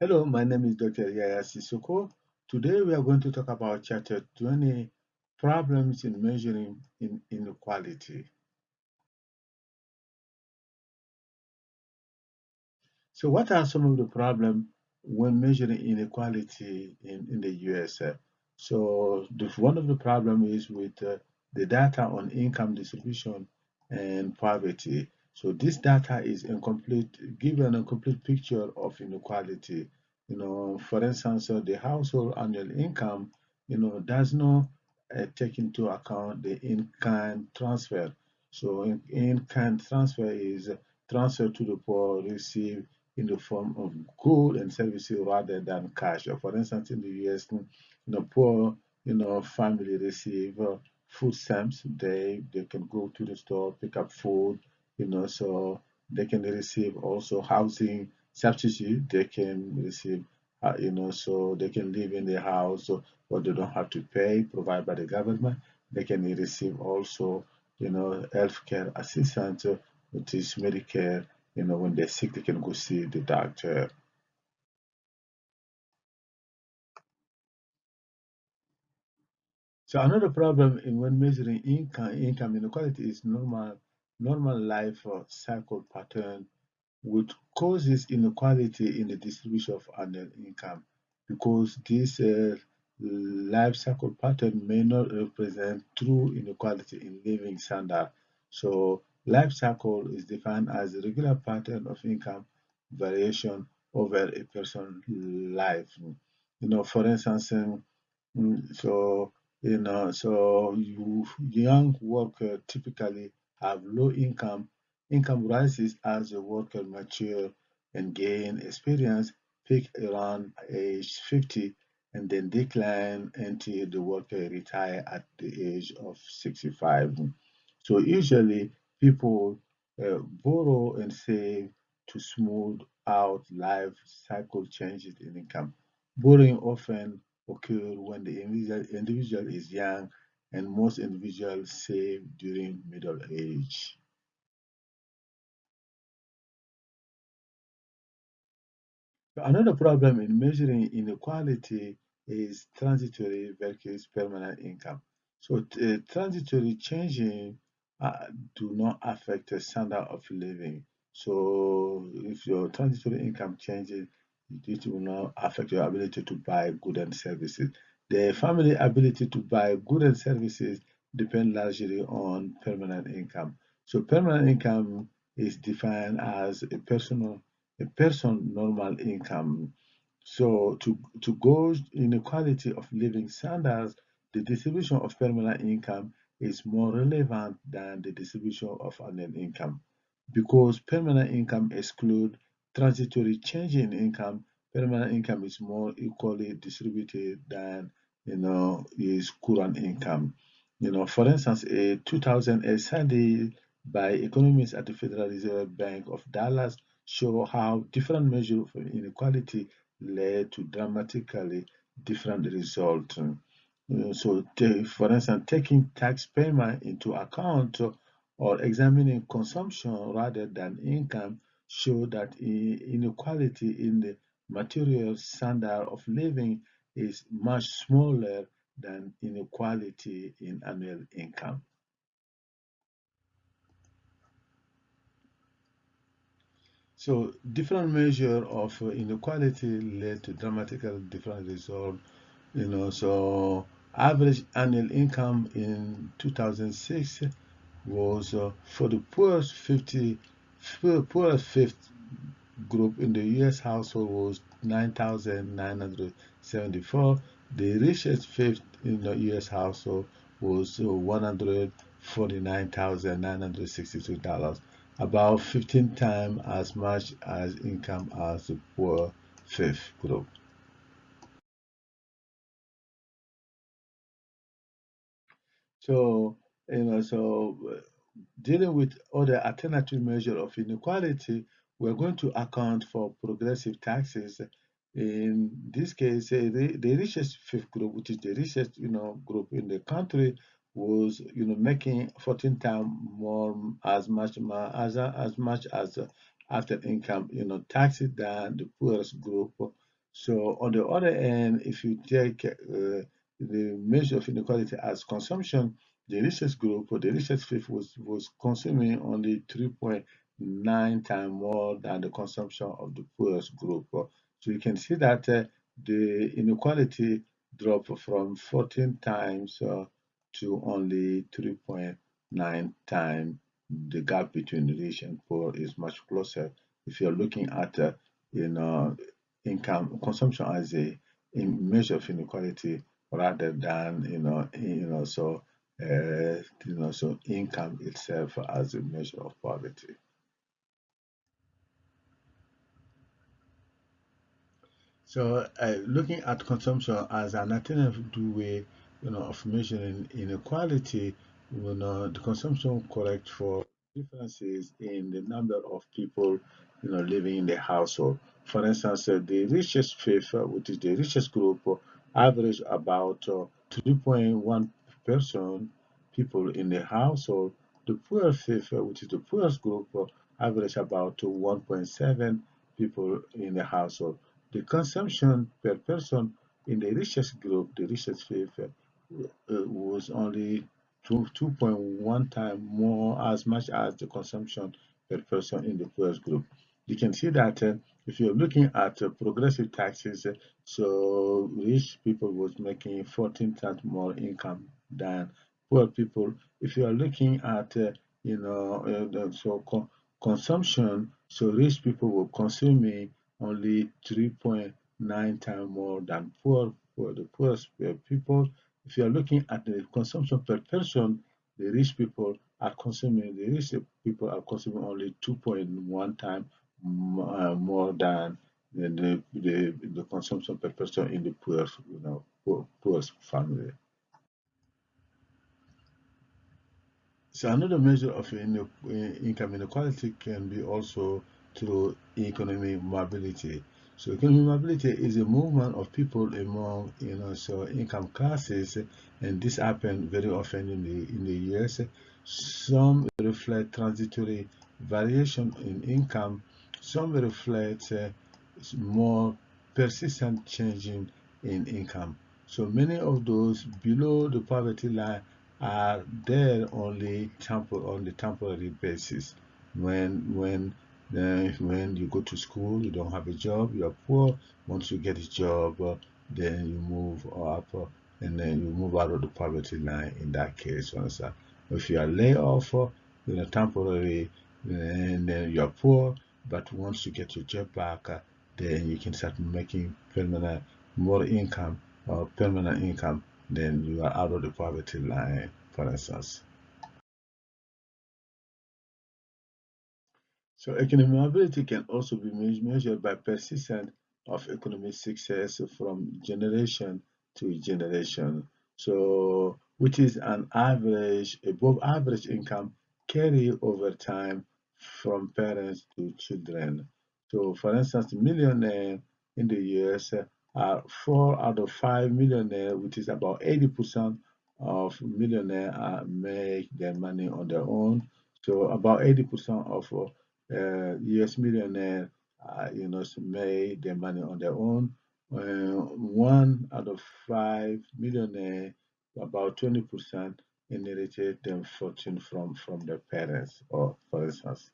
Hello, my name is Dr. Yaya Sissoko. Today we are going to talk about Chapter 20, Problems in Measuring Inequality. So what are some of the problems when measuring inequality in the US? So one of the problems is with the data on income distribution and poverty. So this data is incomplete, give an incomplete picture of inequality. For instance, the household annual income, does not take into account the in-kind transfer. So in-kind transfer is transfer to the poor received in the form of goods and services rather than cash. For instance, in the US, poor, family receive food stamps. They can go to the store, pick up food, so they can receive also housing subsidy. They can receive, so they can live in their house, but they don't have to pay, provided by the government. They can receive also, healthcare assistance, which is Medicare. When they're sick, they can go see the doctor. So another problem in when measuring income inequality is normal life cycle pattern, which causes inequality in the distribution of annual income, because this life cycle pattern may not represent true inequality in living standard. So life cycle is defined as a regular pattern of income variation over a person's life. For instance, young workers typically have low income. Income rises as the worker mature and gain experience, peak around age 50, and then decline until the worker retire at the age of 65. So usually people borrow and save to smooth out life cycle changes in income. Borrowing often occur when the individual is young, and most individuals save during middle age. Another problem in measuring inequality is transitory versus permanent income. So transitory changing do not affect the standard of living. So if your transitory income changes, it will not affect your ability to buy goods and services. The family ability to buy goods and services depend largely on permanent income. So permanent income is defined as a person normal income. So to gauge inequality of living standards, the distribution of permanent income is more relevant than the distribution of annual income, because permanent income exclude transitory change in income. Permanent income is more equally distributed than is current income. For instance, a 2008 study by economists at the Federal Reserve Bank of Dallas show how different measures of inequality led to dramatically different results. For instance, taking tax payment into account or examining consumption rather than income show that inequality in the material standard of living is much smaller than inequality in annual income. So different measure of inequality led to dramatically different result. So average annual income in 2006 was for the poorest fifth group in the U.S. household was 9,974. The richest fifth in the U.S. household was $149,962, about 15 times as much as income as the poor fifth group. So, dealing with other alternative measure of inequality, we're going to account for progressive taxes. In this case, the richest fifth group, which is the richest, group in the country, was, making 14 times more, as much as after income, taxes than the poorest group. So on the other end, if you take the measure of inequality as consumption, the richest group or the richest fifth was consuming only 3.9 times more than the consumption of the poorest group. So you can see that the inequality dropped from 14 times to only 3.9 times. The gap between rich and poor is much closer. If you're looking at you know income consumption as a measure of inequality rather than so income itself as a measure of poverty. So, looking at consumption as an alternative way, of measuring inequality, the consumption correct for differences in the number of people, living in the household. For instance, the richest fifth, which is the richest group, average about 3.1 person people in the household. The poor fifth, which is the poorest group, average about 1.7 people in the household. The consumption per person in the richest group, the richest fifth, was only 2.1 times more as much as the consumption per person in the poorest group. You can see that if you're looking at progressive taxes, so rich people was making 14 times more income than poor people. If you are looking at consumption, so rich people were consuming only 3.9 times more than poor the poorest people. If you are looking at the consumption per person, the rich people are consuming only 2.1 times more than the consumption per person in the poorest, poorest family. So another measure of income inequality can be also through economic mobility. So economic mobility is a movement of people among income classes, and this happens very often in the US. Some reflect transitory variation in income. Some reflect more persistent changing in income. So many of those below the poverty line are there on the temporary basis. When you go to school, you don't have a job, you are poor. Once you get a job, then you move up, and then you move out of the poverty line. In that case, you understand? If you are laid off, temporary, and then you are poor. But once you get your job back, then you can start making permanent more income or permanent income, then you are out of the poverty line, for instance. So economic mobility can also be measured by persistence of economic success from generation to generation. So which is an average, above average income carry over time from parents to children. So for instance, millionaire in the US are 4 out of 5 millionaire, which is about 80% of millionaire make their money on their own. So about 80% of US millionaire, made their money on their own. 1 out of 5 millionaire, about 20%, inherited their fortune from their parents, or for instance.